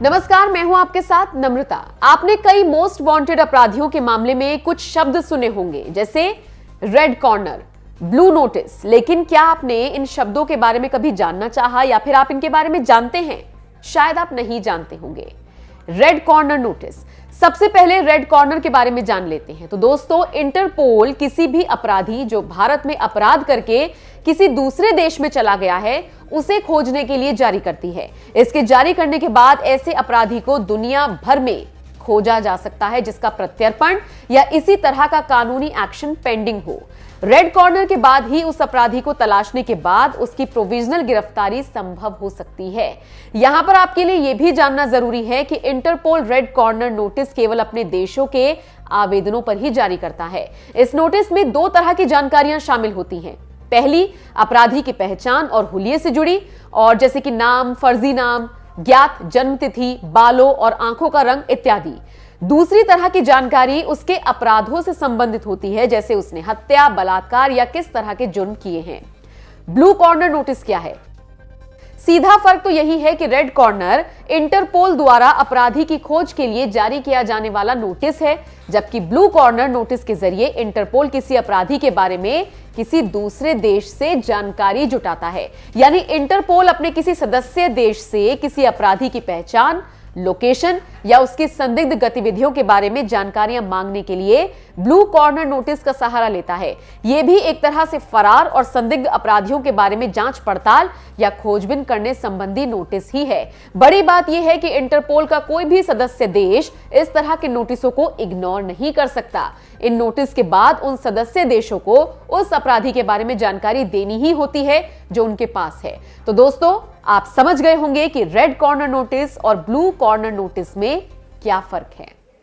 नमस्कार, मैं हूं आपके साथ नम्रता। आपने कई मोस्ट वांटेड अपराधियों के मामले में कुछ शब्द सुने होंगे, जैसे रेड कॉर्नर, ब्लू नोटिस। लेकिन क्या आपने इन शब्दों के बारे में कभी जानना चाहा या फिर आप इनके बारे में जानते हैं? शायद आप नहीं जानते होंगे। रेड कॉर्नर नोटिस, सबसे पहले रेड कॉर्नर के बारे में जान लेते हैं। तो दोस्तों, इंटरपोल किसी भी अपराधी जो भारत में अपराध करके किसी दूसरे देश में चला गया है उसे खोजने के लिए जारी करती है। इसके जारी करने के बाद ऐसे अपराधी को दुनिया भर में खोजा जा सकता है जिसका प्रत्यर्पण या इसी तरह का कानूनी एक्शन पेंडिंग हो। रेड कॉर्नर के बाद ही उस अपराधी को तलाशने के बाद उसकी प्रोविजनल गिरफ्तारी संभव हो सकती है। यहां पर आपके लिए यह भी जानना जरूरी है कि इंटरपोल रेड कॉर्नर नोटिस केवल अपने देशों के आवेदनों पर ही जारी करता है। इस नोटिस में दो तरह की जानकारियां शामिल होती हैं। पहली, अपराधी की पहचान और हुलिये से जुड़ी, और जैसे कि नाम, फर्जी नाम, ज्ञात जन्मतिथि, बालों और आंखों का रंग इत्यादि। दूसरी तरह की जानकारी उसके अपराधों से संबंधित होती है, जैसे उसने हत्या, बलात्कार या किस तरह के जुर्म किए हैं। ब्लू कॉर्नर नोटिस क्या है? सीधा फर्क तो यही है कि रेड कॉर्नर इंटरपोल द्वारा अपराधी की खोज के लिए जारी किया जाने वाला नोटिस है, जबकि ब्लू कॉर्नर नोटिस के जरिए इंटरपोल किसी अपराधी के बारे में किसी दूसरे देश से जानकारी जुटाता है। यानी इंटरपोल अपने किसी सदस्य देश से किसी अपराधी की पहचान, लोकेशन या उसकी संदिग्ध गतिविधियों के बारे में जानकारियां मांगने के लिए ब्लू कॉर्नर नोटिस का सहारा लेता है। यह भी एक तरह से फरार और संदिग्ध अपराधियों के बारे में जांच पड़ताल या खोजबीन करने संबंधी नोटिस ही है। बड़ी बात यह है कि इंटरपोल का कोई भी सदस्य देश इस तरह के नोटिसों को इग्नोर नहीं कर सकता। इन नोटिस के बाद उन सदस्य देशों को उस अपराधी के बारे में जानकारी देनी ही होती है जो उनके पास है। तो दोस्तों, आप समझ गए होंगे कि रेड कॉर्नर नोटिस और ब्लू कॉर्नर नोटिस में क्या फर्क है।